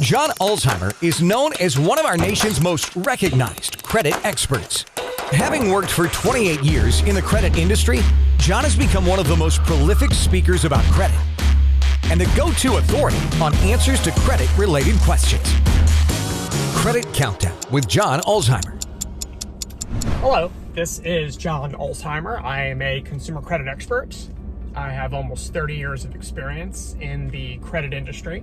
John Ulzheimer is known as one of our nation's most recognized credit experts. Having worked for 28 years in the credit industry, John has become one of the most prolific speakers about credit and the go-to authority on answers to credit-related questions. Credit Countdown with John Ulzheimer. Hello, this is John Ulzheimer. I am a consumer credit expert. I have almost 30 years of experience in the credit industry.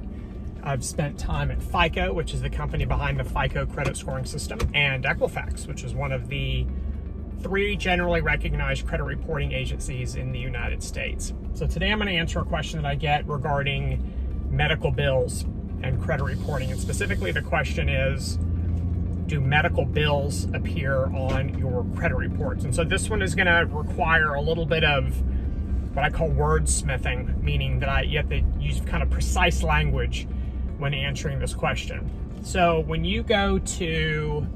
I've spent time at FICO, which is the company behind the FICO credit scoring system, and Equifax, which is one of the 3 generally recognized credit reporting agencies in the United States. So today I'm going to answer a question that I get regarding medical bills and credit reporting. And specifically the question is, do medical bills appear on your credit reports? And so this one is going to require a little bit of what I call wordsmithing, meaning that you have to use kind of precise language when answering this question. So when you go to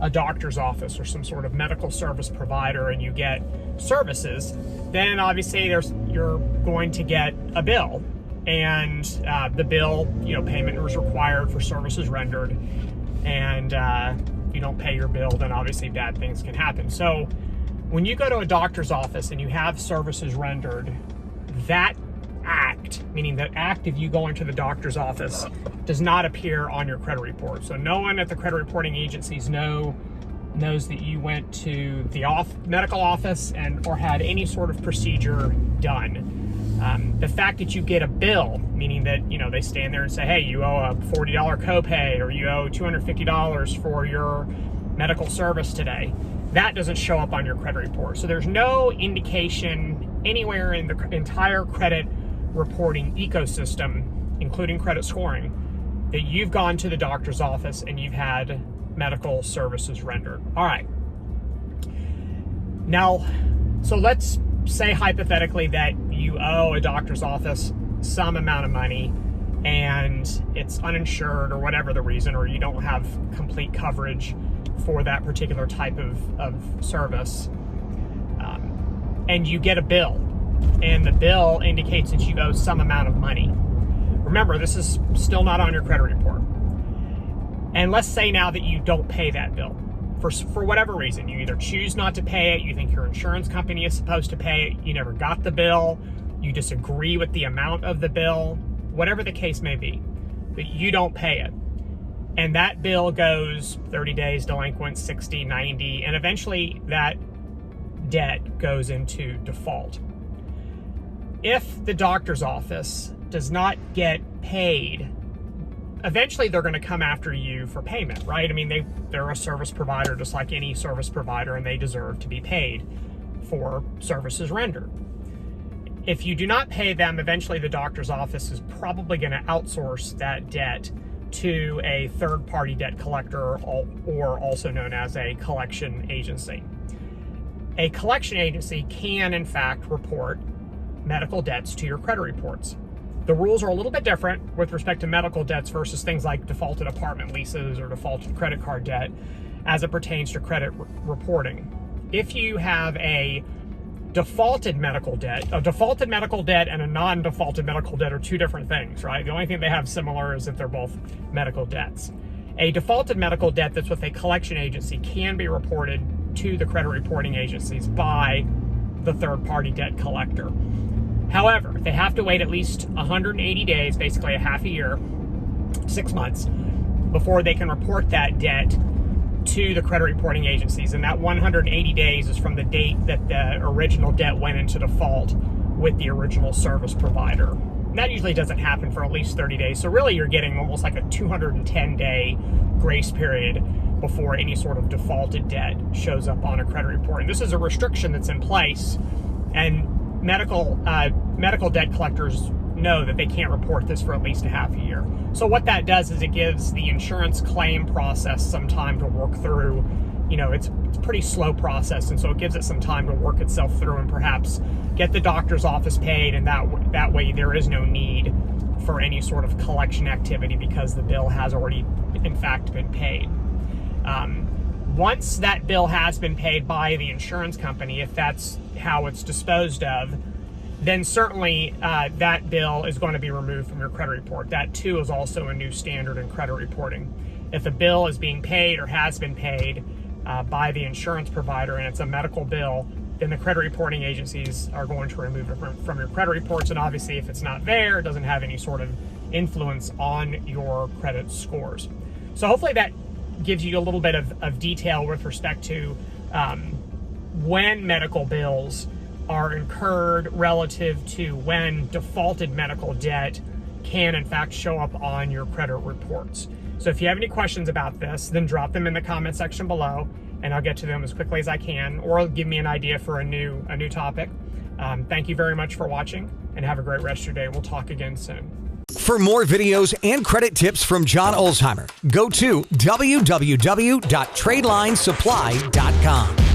a doctor's office or some sort of medical service provider and you get services, then obviously you're going to get a bill, and the bill, payment is required for services rendered, and if you don't pay your bill, then obviously bad things can happen. So when you go to a doctor's office and you have services rendered, that act, meaning the act of you going to the doctor's office, does not appear on your credit report. So no one at the credit reporting agencies knows that you went to the medical office or had any sort of procedure done. The fact that you get a bill, meaning that they stand there and say, hey, you owe a $40 copay, or you owe $250 for your medical service today, that doesn't show up on your credit report. So there's no indication anywhere in the entire credit reporting ecosystem, including credit scoring, that you've gone to the doctor's office and you've had medical services rendered. All right. Now, so let's say hypothetically that you owe a doctor's office some amount of money and it's uninsured or whatever the reason, or you don't have complete coverage for that particular type of service, and you get a bill, and the bill indicates that you owe some amount of money. Remember, this is still not on your credit report. And let's say now that you don't pay that bill for whatever reason. You either choose not to pay it, you think your insurance company is supposed to pay it, you never got the bill, you disagree with the amount of the bill, whatever the case may be, but you don't pay it. And that bill goes 30 days delinquent, 60, 90, and eventually that debt goes into default. If the doctor's office does not get paid, eventually they're going to come after you for payment, right? I mean, they're a service provider just like any service provider, and they deserve to be paid for services rendered. If you do not pay them, eventually the doctor's office is probably going to outsource that debt to a third-party debt collector, or also known as a collection agency. A collection agency can, in fact, report medical debts to your credit reports. The rules are a little bit different with respect to medical debts versus things like defaulted apartment leases or defaulted credit card debt as it pertains to credit reporting. If you have a defaulted medical debt and a non-defaulted medical debt are 2 different things, right? The only thing they have similar is that they're both medical debts. A defaulted medical debt that's with a collection agency can be reported to the credit reporting agencies by the third-party debt collector. However, they have to wait at least 180 days, basically a half a year, 6 months, before they can report that debt to the credit reporting agencies. And that 180 days is from the date that the original debt went into default with the original service provider. And that usually doesn't happen for at least 30 days. So really you're getting almost like a 210-day grace period before any sort of defaulted debt shows up on a credit report. And this is a restriction that's in place, and medical debt collectors know that they can't report this for at least a half a year. So what that does is it gives the insurance claim process some time to work through. It's a pretty slow process, and so it gives it some time to work itself through and perhaps get the doctor's office paid, and that way there is no need for any sort of collection activity because the bill has already in fact been paid. Once that bill has been paid by the insurance company, if that's how it's disposed of, then certainly that bill is going to be removed from your credit report. That too is also a new standard in credit reporting. If a bill is being paid or has been paid by the insurance provider and it's a medical bill, then the credit reporting agencies are going to remove it from your credit reports. And obviously if it's not there, it doesn't have any sort of influence on your credit scores. So hopefully that gives you a little bit of detail with respect to when medical bills are incurred relative to when defaulted medical debt can in fact show up on your credit reports. So if you have any questions about this, then drop them in the comment section below and I'll get to them as quickly as I can, or give me an idea for a new topic. Thank you very much for watching and have a great rest of your day. We'll talk again soon. For more videos and credit tips from John Ulzheimer, go to www.tradelinesupply.com.